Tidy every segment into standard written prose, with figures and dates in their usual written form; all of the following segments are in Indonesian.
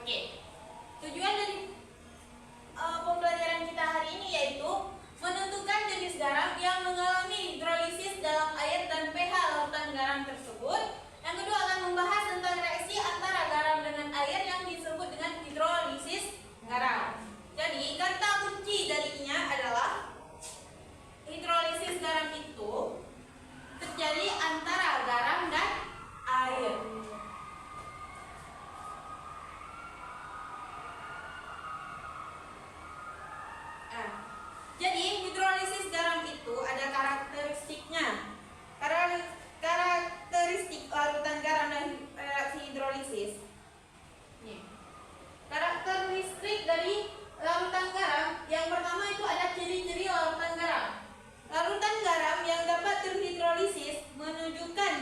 Oke, tujuan dari pembelajaran kita hari ini yaitu menentukan jenis garam yang mengalami hidrolisis dalam air dan pH lautan garam tersebut. Yang kedua akan membahas tentang reaksi antara garam dengan air yang disebut dengan hidrolisis garam. Jadi kata kunci darinya adalah hidrolisis garam itu terjadi antara garam dan air. Jadi hidrolisis garam itu ada karakteristiknya. Karakteristik larutan garam dan reaksi hidrolisis. Nih. Karakteristik dari larutan garam yang pertama itu ada ciri-ciri larutan garam. Larutan garam yang dapat terhidrolisis menunjukkan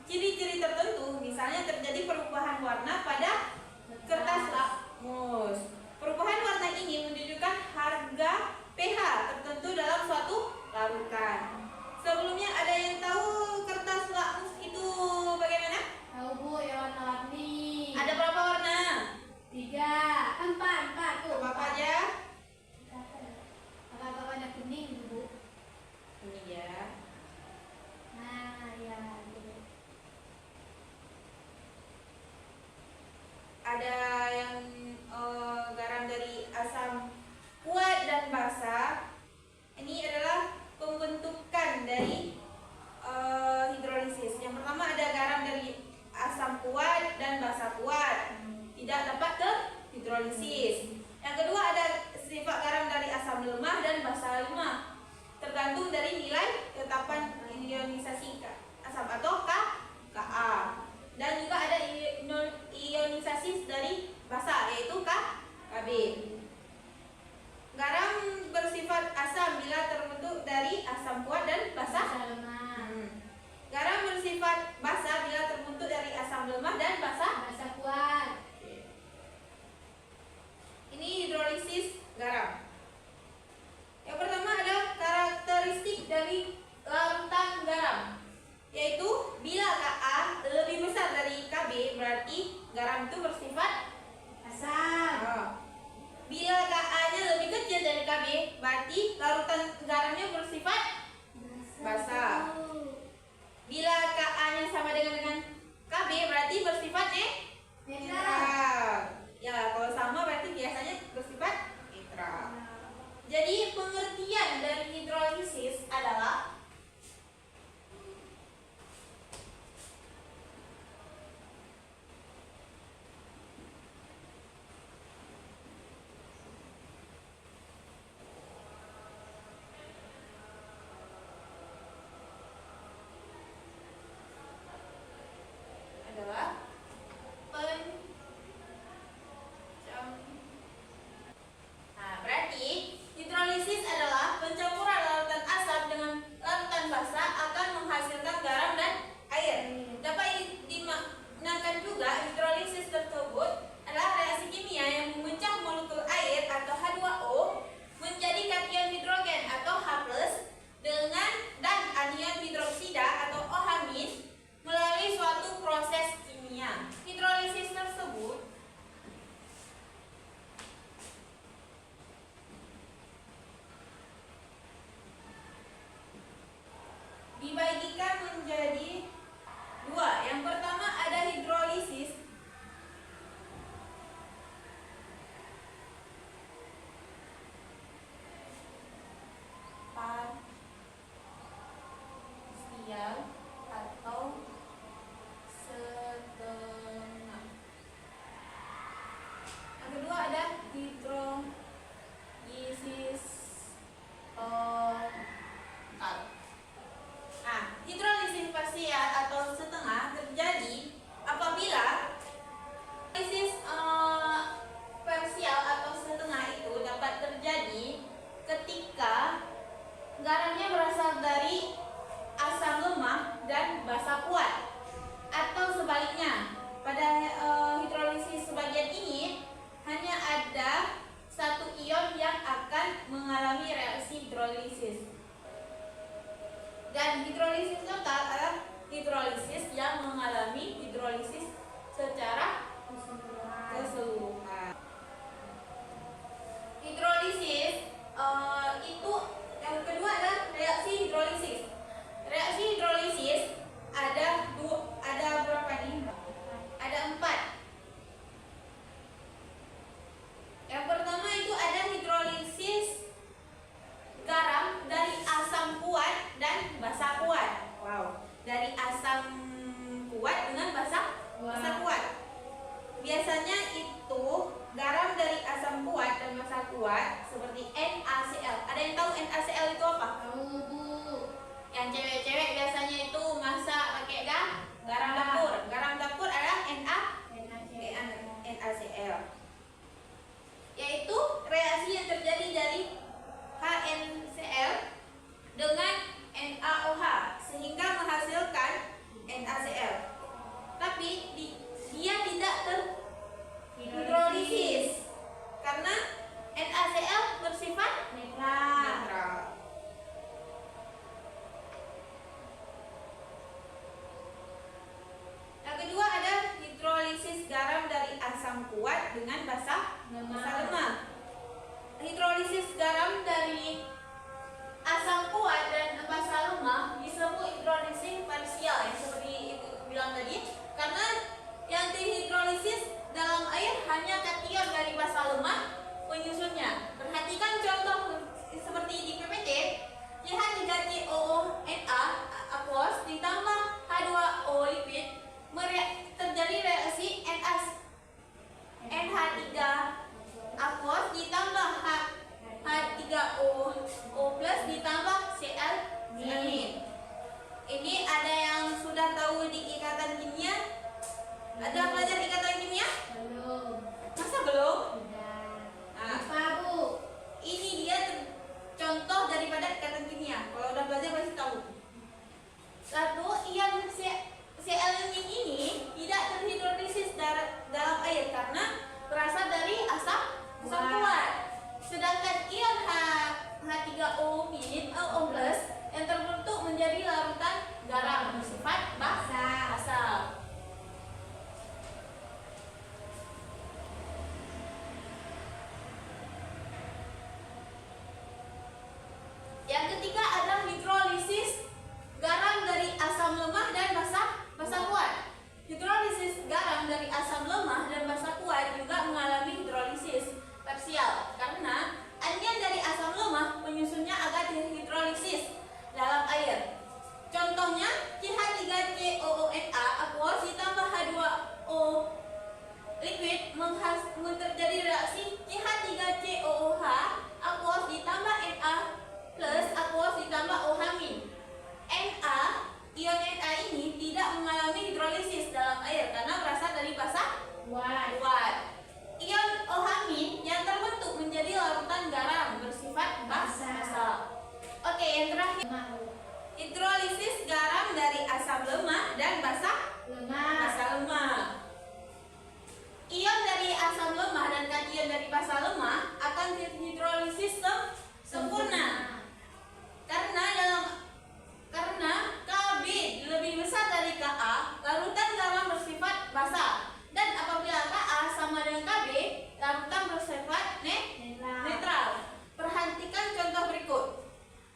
ciri-ciri tertentu, misalnya terjadi perubahan warna pada kertas lakmus. Perubahan warna ini menunjukkan harga pH tertentu dalam suatu larutan. Sebelumnya ada yang tahu kertas lakmus itu bagaimana? Tahu Bu, ya warna-warni. Ada berapa warna? 3, 4 tuh. Apa aja? Apa warna kuning Bu? Ini ya. Nah, ya. Bu. Ada yang garam dari asam kuat dan basa. Ini adalah pembentukan dari hidrolisis. Yang pertama ada garam dari asam kuat dan basa kuat, tidak dapat terhidrolisis. Yang kedua ada sifat garam dari asam lemah dan basa lemah, tergantung dari nilai ketetapan ionisasi asam atau Ka. Dan juga ada ionisasi dari basa yaitu Kb. Garam bersifat asam bila terbentuk dari asam kuat dan basa lemah. Garam bersifat basa bila terbentuk dari asam lemah dan basa kuat. Ini hidrolisis garam. Yang pertama ada karakteristik dari larutan garam, yaitu bila Ka lebih besar dari Kb berarti garam itu bersifat Asam. Bila Ka-nya lebih kecil dari Kb berarti larutan garamnya bersifat basa. Bila Ka-nya sama dengan Kb berarti bersifat netral. Ya, kalau sama berarti biasanya bersifat netral. Jadi pengertian dari hidrolisis adalah berarti hidrolisis adalah pencampuran larutan asam dengan larutan basa akan menghasilkan garam dan air. Dapat dimaknakan juga hidrolisis tersebut adalah reaksi kimia yang memecah molekul air atau H2O menjadi kation hidrogen atau H+ dengan dan anion hidroksida atau OH- melalui suatu proses kimia. Hidrolisis tersebut dibagikan menjadi dua. Yang pertama ada hidrolisis parsial atau setengah. Yang kedua ada hidrolisis total. Hidrolisis parsial atau setengah terjadi apabila hidrolisis parsial atau setengah itu dapat terjadi ketika garamnya berasal dari asam lemah dan basa kuat, atau sebaliknya. Pada hidrolisis sebagian ini hanya ada satu ion yang akan mengalami reaksi hidrolisis. Dan hidrolisis total adalah hidrolisis yang mengalami hidrolisis secara keseluruhan. yang terbentuk menjadi larutan garam bersifat basah. Yang ketiga adalah hidrolisis garam dari asam lemah dan basa kuat. Hidrolisis garam dari asam lemah dan basa kuat juga mengalami hidrolisis parsial karena anion dari asam lemah penyusunnya agar dihidrolisis dalam air. Contohnya CH3COONA aqueous ditambah H2O liquid terjadi reaksi CH3COOH aqueous ditambah Na plus aqueous ditambah OH-. Na, ion Na ini tidak mengalami hidrolisis dalam air karena berasal dari basa kuat. Ion OH- yang terbentuk menjadi larutan garam bersifat basah. Oke, yang terakhir hidrolisis garam dari asam lemah dan basa lemah. Ion dari asam lemah dan kation dari basa lemah akan dihidrolisis sempurna. Karena Kb lebih besar dari Ka, larutan garam bersifat basah. Dan apabila Ka sama dengan Kb, larutan bersifat netral. Perhatikan contoh berikut.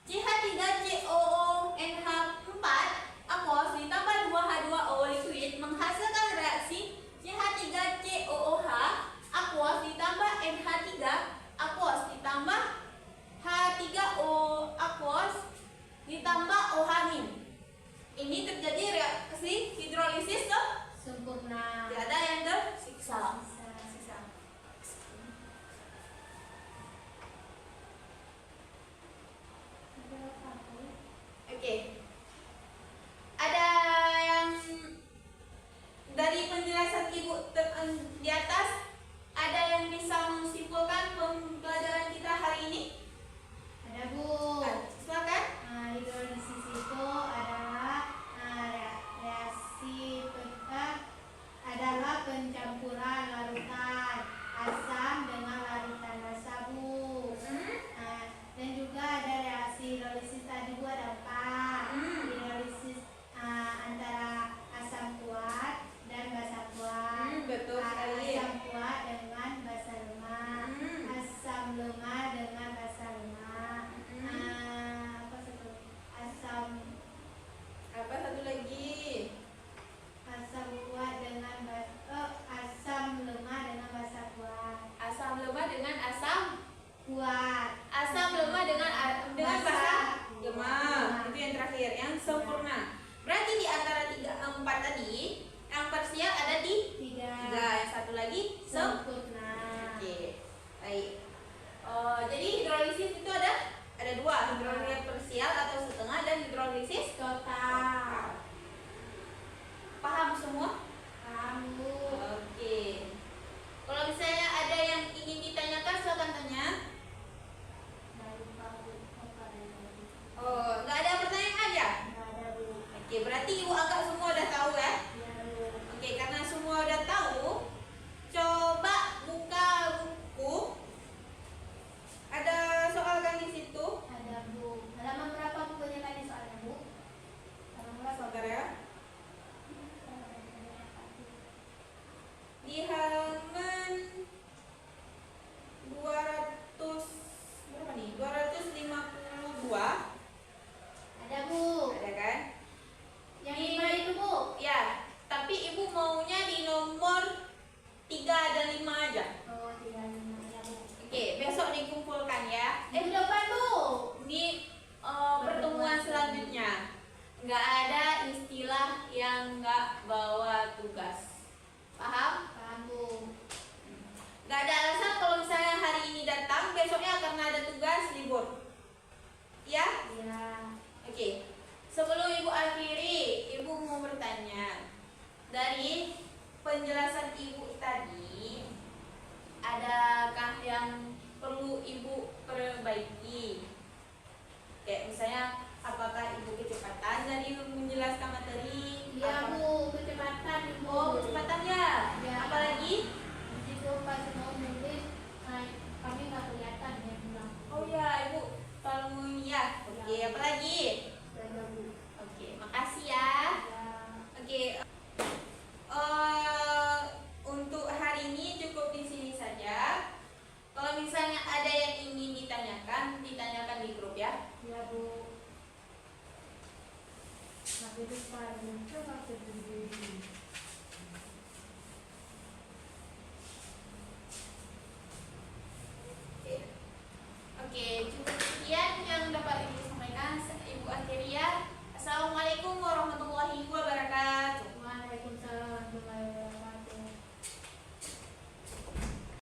CH3COONH4 aqueous ditambah 2H2O liquid menghasilkan reaksi CH3COOH aqueous ditambah NH3 aqueous ditambah H3O aqueous ditambah OH-. Ini terjadi reaksi hidrolisis sempurna. tidak ada yang tersiksa. Oke. Ada yang dari penjelasan Ibu di atas ada yang bisa menyimpulkan pembelajaran kita hari ini? Ada, Bu. Silakan. Hidrolisis itu adalah pencampuran larutan asam dengan larutan basa, Bu. Dan juga ada reaksi hidrolisis tadi, Bu, ada 4. Hidrolisis antara asam kuat dan basa kuat. Betul sekali. Asam kuat dengan basa lemah. Asam lemah dengan basa lemah. Apa satu lagi? Asam kuat dengan asam lemah dengan basa kuat. Asam lemah dengan asam Kuat. asam lemah dengan basa Basa. lemah. Itu yang terakhir, yang sempurna. Berarti di antara 4 tadi, yang parsial ada di 3. 3. Yang satu lagi Sempurna. Oke, baik. Jadi hidrolisis itu ada 2, hidrolisis parsial atau setengah dan hidrolisis Total. Paham semua? Kamu. Oke. Kalau misalnya ada yang ingin ditanyakan, silakan tanya. Oh, nggak ada pertanyaan aja? Oke, berarti Ibu agak semua udah tahu ya? Oke, karena semua udah tahu, coba buka buku. Ada soal kan di situ? Ada, Bu. Halaman berapa bukunya tadi soalnya, Bu? Halaman berapa? Sebentar ya. Di halaman 200 berapa nih? 252. Ada, Bu. Ada kan? Yang 5 itu, Bu. Ya, tapi Ibu maunya di nomor 3 dan 5 aja. Oh, 35 ya, Bu. Oke, besok dikumpulkan ya. Minggu depan, Bu. Ini pertemuan selanjutnya. Nggak ada istilah yang nggak bawa tugas. Paham? Paham, Bu. Nggak ada alasan kalau misalnya hari ini datang, besoknya karena ada tugas libur. Ya? Ya. Oke. Sebelum Ibu akhiri, Ibu mau bertanya. Dari penjelasan Ibu tadi, adakah yang perlu Ibu perbaiki? Kayak misalnya, apakah Ibu kecepatan dari menjelaskan materi? Iya, Apa- Bu. Kecepatan, Bu. Oh, kecepatan ya. Ya. Apalagi? Itu pas mau nulis, kami nggak kelihatan ya, bilang. Oh ya, Ibu kalau mau ya. Oke, apalagi? di depannya. Coba